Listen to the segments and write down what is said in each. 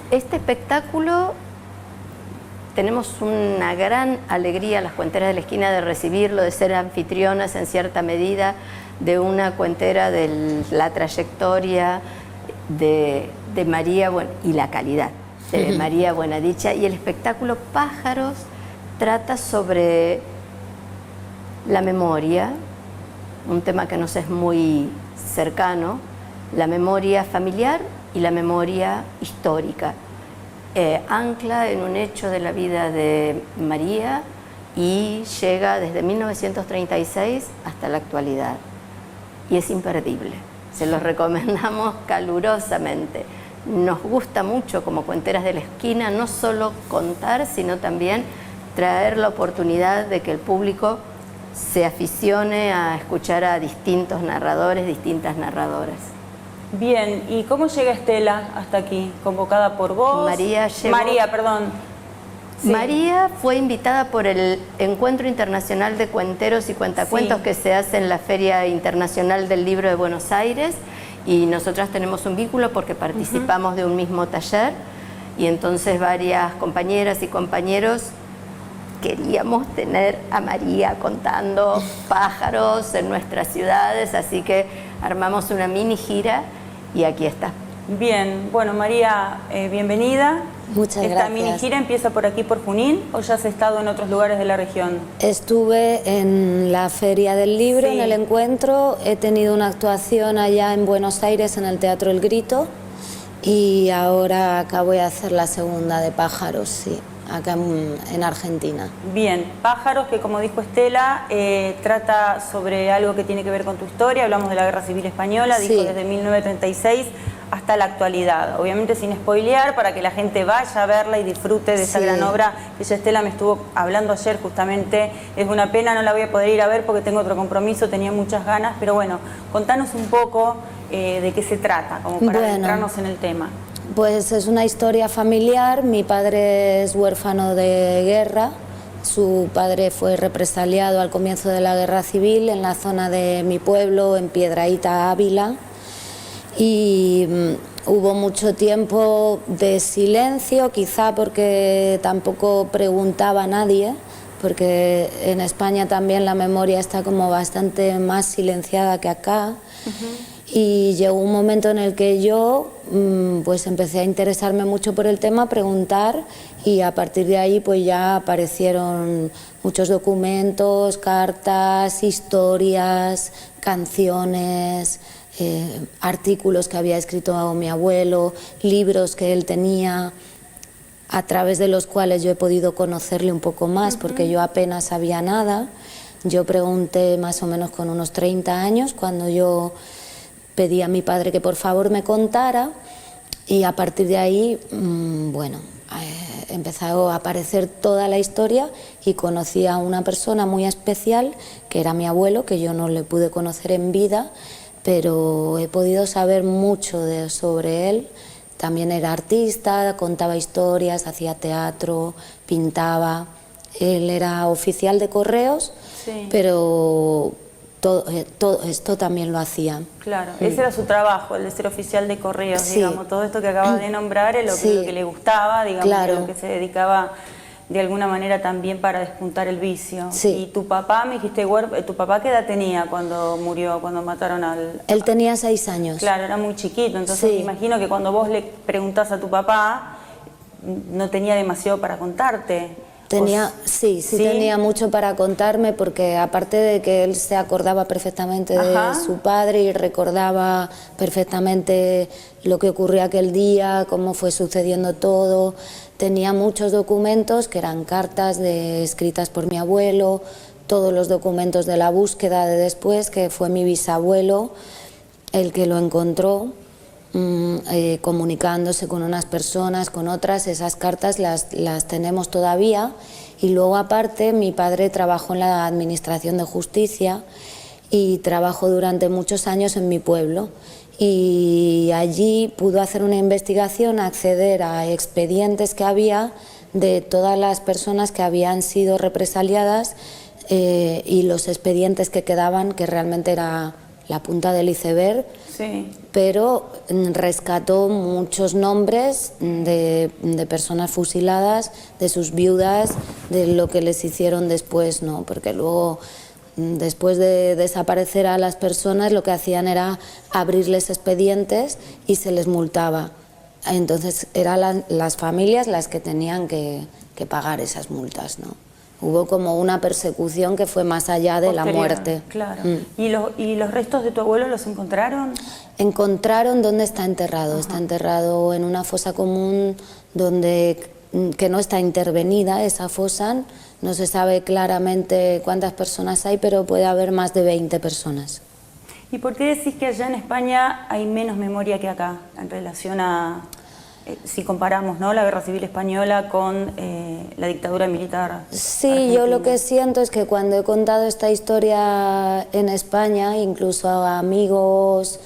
Este espectáculo tenemos una gran alegría las cuenteras de la esquina de recibirlo, de ser anfitrionas en cierta medida de una cuentera de la trayectoria de María y la calidad de María Buenadicha. Y el espectáculo Pájaros trata sobre la memoria, un tema que nos es muy cercano, la memoria familiar y la memoria histórica. Ancla en un hecho de la vida de María y llega desde 1936 hasta la actualidad. Y es imperdible, se los recomendamos calurosamente. Nos gusta mucho como cuenteras de la esquina no solo contar, sino también traer la oportunidad de que el público se aficione a escuchar a distintos narradores, distintas narradoras. Bien, ¿y cómo llega Estela hasta aquí? ¿Convocada por vos? María llegó... María, perdón. Sí. María fue invitada por el Encuentro Internacional de Cuenteros y Cuentacuentos que se hace en la Feria Internacional del Libro de Buenos Aires, y nosotras tenemos un vínculo porque participamos de un mismo taller, y entonces varias compañeras y compañeros queríamos tener a María contando pájaros en nuestras ciudades, así que armamos una mini gira y aquí está. Bien, bueno María, bienvenida. Muchas gracias. ¿Esta mini gira empieza por aquí, por Junín, o ya has estado en otros lugares de la región? Estuve en la Feria del Libro, en el encuentro, he tenido una actuación allá en Buenos Aires en el Teatro El Grito, y ahora acabo de hacer la segunda de Pájaros, sí, acá en Argentina. Bien, Pájaros, que como dijo Estela, trata sobre algo que tiene que ver con tu historia. Hablamos de la Guerra Civil Española, dijo desde 1936 hasta la actualidad. Obviamente sin spoilear, para que la gente vaya a verla y disfrute de esa gran obra. Ella, Estela, me estuvo hablando ayer justamente. Es una pena, no la voy a poder ir a ver porque tengo otro compromiso, tenía muchas ganas, pero bueno, contanos un poco de qué se trata, como para adentrarnos en el tema. Pues es una historia familiar. Mi padre es huérfano de guerra. Su padre fue represaliado al comienzo de la Guerra Civil en la zona de mi pueblo, en Piedrahíta, Ávila. Y hubo mucho tiempo de silencio, quizá porque tampoco preguntaba a nadie, porque en España también la memoria está como bastante más silenciada que acá. Y llegó un momento en el que yo pues empecé a interesarme mucho por el tema, a preguntar, y a partir de ahí pues ya aparecieron muchos documentos, cartas, historias, canciones, artículos que había escrito mi abuelo, libros que él tenía, a través de los cuales yo he podido conocerle un poco más, porque yo apenas sabía nada. Yo pregunté más o menos con unos 30 años, cuando yo pedí a mi padre que por favor me contara, y a partir de ahí, bueno, empezó a aparecer toda la historia, y conocí a una persona muy especial, que era mi abuelo, que yo no le pude conocer en vida, pero he podido saber mucho sobre él. También era artista, contaba historias, hacía teatro, pintaba. Él era oficial de correos, pero todo esto también lo hacía. Claro, ese era su trabajo, el de ser oficial de correos, digamos. Todo esto que acabas de nombrar es lo que le gustaba, digamos, lo que se dedicaba de alguna manera también para despuntar el vicio. Y tu papá, me dijiste, ¿tu papá qué edad tenía cuando murió, cuando mataron al...? Él tenía 6 años. Claro, era muy chiquito, entonces me imagino que cuando vos le preguntás a tu papá, no tenía demasiado para contarte. Tenía mucho para contarme, porque aparte de que él se acordaba perfectamente de su padre y recordaba perfectamente lo que ocurrió aquel día, cómo fue sucediendo todo, tenía muchos documentos que eran cartas escritas por mi abuelo, todos los documentos de la búsqueda de después, que fue mi bisabuelo el que lo encontró. Comunicándose con unas personas, con otras. Esas cartas las tenemos todavía. Y luego, aparte, mi padre trabajó en la Administración de Justicia y trabajó durante muchos años en mi pueblo, y allí pudo hacer una investigación, acceder a expedientes que había de todas las personas que habían sido represaliadas, y los expedientes que quedaban, que realmente era la punta del iceberg, Sí. Pero rescató muchos nombres de personas fusiladas, de sus viudas, de lo que les hicieron después, ¿no? Porque luego, después de desaparecer a las personas, lo que hacían era abrirles expedientes y se les multaba. Entonces eran las familias las que tenían que pagar esas multas, ¿no? Hubo como una persecución que fue más allá de la muerte. Claro. ¿Y los restos de tu abuelo los encontraron? Encontraron dónde está enterrado. Ajá. Está enterrado en una fosa común que no está intervenida, esa fosa. No se sabe claramente cuántas personas hay, pero puede haber más de 20 personas. ¿Y por qué decís que allá en España hay menos memoria que acá en relación a, si comparamos, ¿no?, la Guerra Civil Española con la dictadura militar Sí, argentina? Yo lo que siento es que cuando he contado esta historia en España, incluso a amigos,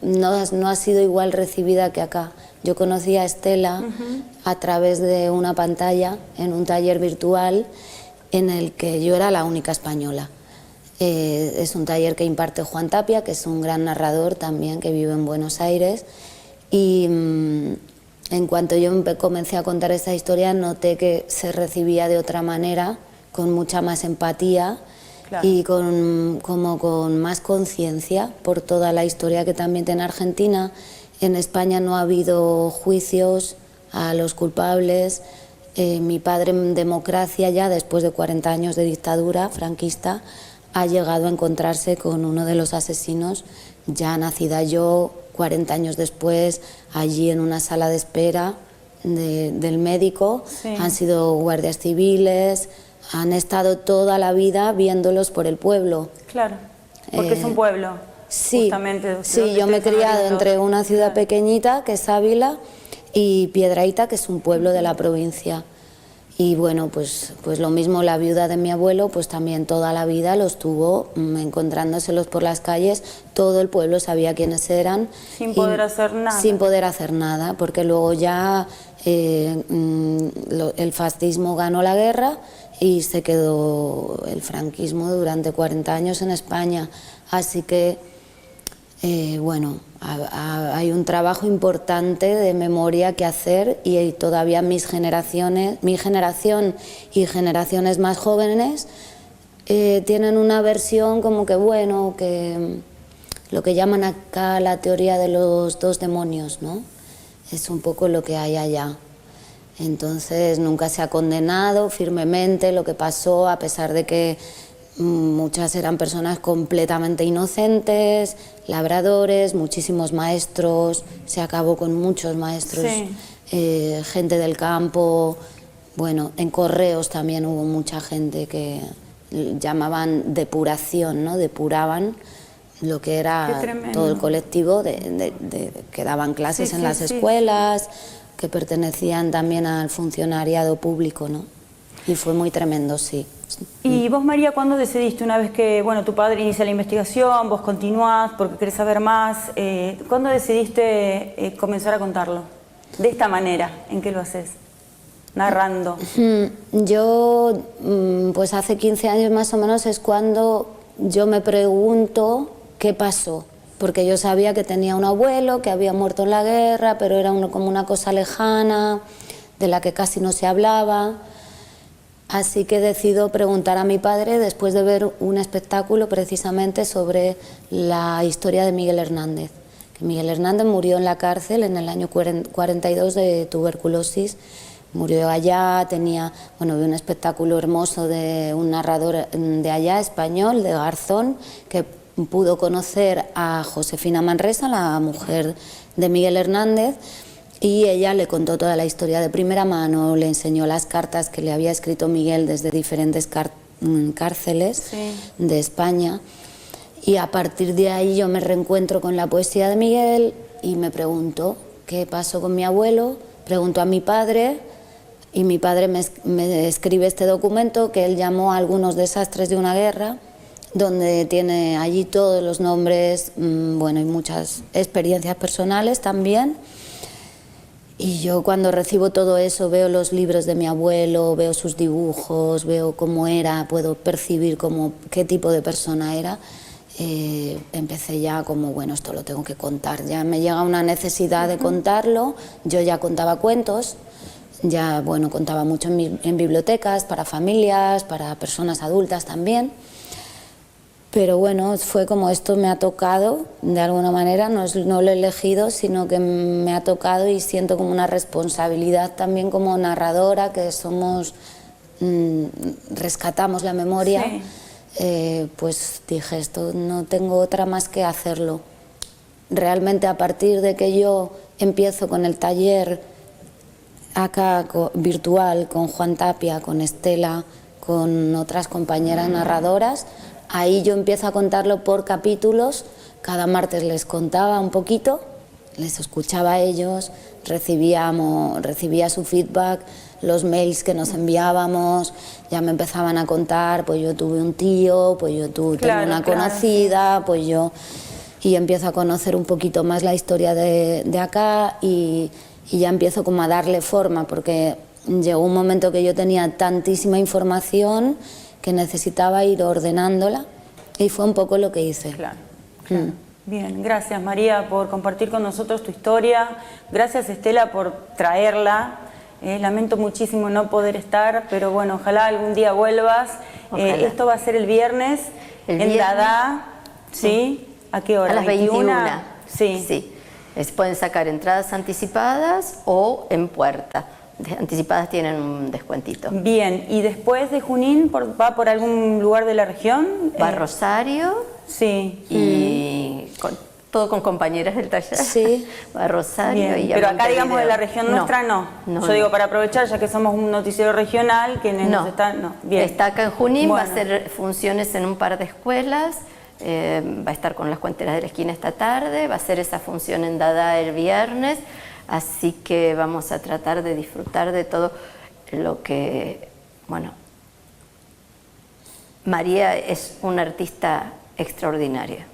no ha sido igual recibida que acá. Yo conocí a Estela a través de una pantalla en un taller virtual en el que yo era la única española. Es un taller que imparte Juan Tapia, que es un gran narrador también, que vive en Buenos Aires. Y en cuanto yo comencé a contar esta historia, noté que se recibía de otra manera, con mucha más empatía. Claro. Y como con más conciencia por toda la historia que también tiene Argentina. En España no ha habido juicios a los culpables. Mi padre, en democracia, ya después de 40 años de dictadura franquista, ha llegado a encontrarse con uno de los asesinos, ya nacida yo, 40 años después, allí en una sala de espera del médico. Sí. Han sido guardias civiles, han estado toda la vida viéndolos por el pueblo. Claro, porque es un pueblo. Sí, justamente, sí, yo me he criado entre una ciudad pequeñita, que es Ávila, y Piedrahíta, que es un pueblo de la provincia. Y bueno, pues lo mismo, la viuda de mi abuelo, pues también toda la vida los tuvo encontrándoselos por las calles. Todo el pueblo sabía quiénes eran. Sin poder hacer nada. Sin poder hacer nada, porque luego ya el fascismo ganó la guerra y se quedó el franquismo durante 40 años en España. Así que, bueno, hay un trabajo importante de memoria que hacer y todavía mi generación y generaciones más jóvenes tienen una versión como que, bueno, que lo que llaman acá la teoría de los dos demonios, ¿no? Es un poco lo que hay allá. Entonces nunca se ha condenado firmemente lo que pasó, a pesar de que muchas eran personas completamente inocentes, labradores, muchísimos maestros, se acabó con muchos maestros, sí. Gente del campo. Bueno, en Correos también hubo mucha gente que llamaban depuración, ¿no? Depuraban lo que era todo el colectivo que daban clases en las escuelas, que pertenecían también al funcionariado público, ¿no? Y fue muy tremendo, sí. ¿Y vos, María, cuándo decidiste, una vez que, bueno, tu padre inicia la investigación, vos continuás porque querés saber más, ¿cuándo decidiste comenzar a contarlo? De esta manera, ¿en qué lo haces? Narrando. Yo, pues hace 15 años más o menos es cuando yo me pregunto qué pasó. Porque yo sabía que tenía un abuelo que había muerto en la guerra, pero era como una cosa lejana, de la que casi no se hablaba. Así que decido preguntar a mi padre después de ver un espectáculo precisamente sobre la historia de Miguel Hernández. Que Miguel Hernández murió en la cárcel en el año 42 de tuberculosis. Murió allá, vi un espectáculo hermoso de un narrador de allá, español, de Garzón, que pudo conocer a Josefina Manresa, la mujer de Miguel Hernández, y ella le contó toda la historia de primera mano, le enseñó las cartas que le había escrito Miguel desde diferentes cárceles de España, y a partir de ahí yo me reencuentro con la poesía de Miguel y me pregunto qué pasó con mi abuelo, pregunto a mi padre, y mi padre me escribe este documento que él llamó Algunos desastres de una guerra, donde tiene allí todos los nombres, y muchas experiencias personales también. Y yo cuando recibo todo eso veo los libros de mi abuelo, veo sus dibujos, veo cómo era, puedo percibir qué tipo de persona era. empecé ya como, bueno, esto lo tengo que contar, ya me llega una necesidad de contarlo. Yo ya contaba cuentos, ya, bueno, contaba mucho en bibliotecas, para familias, para personas adultas también, pero bueno, fue como esto me ha tocado, de alguna manera, no lo he elegido, sino que me ha tocado y siento como una responsabilidad también como narradora, que somos, rescatamos la memoria. Sí. Pues dije, esto no tengo otra más que hacerlo. Realmente a partir de que yo empiezo con el taller acá virtual con Juan Tapia, con Estela, con otras compañeras narradoras, ahí yo empiezo a contarlo por capítulos. Cada martes les contaba un poquito, les escuchaba a ellos, recibía su feedback, los mails que nos enviábamos, ya me empezaban a contar, pues yo tuve un tío, pues yo tengo una conocida, pues yo... Y empiezo a conocer un poquito más la historia de acá y ya empiezo como a darle forma, porque llegó un momento que yo tenía tantísima información que necesitaba ir ordenándola y fue un poco lo que hice. Claro. Bien, gracias María por compartir con nosotros tu historia, gracias Estela por traerla. Lamento muchísimo no poder estar, pero bueno, ojalá algún día vuelvas. Esto va a ser el viernes en Dada, ¿sí? ¿A qué hora? A las 21. Sí. Sí. Pueden sacar entradas anticipadas o en puerta. Anticipadas tienen un descuentito. Bien, y después de Junín, ¿va por algún lugar de la región? Va a Rosario. Sí. Y todo con compañeras del taller. Sí. Va a Rosario. Bien, y pero acá, digamos, de la región nuestra, no. Yo digo, para aprovechar, ya que somos un noticiero regional, que nos está... No, bien. Está acá en Junín, va a hacer funciones en un par de escuelas, va a estar con las cuenteras de la esquina esta tarde, va a hacer esa función en Dada el viernes, así que vamos a tratar de disfrutar de todo lo que... Bueno, María es una artista extraordinaria.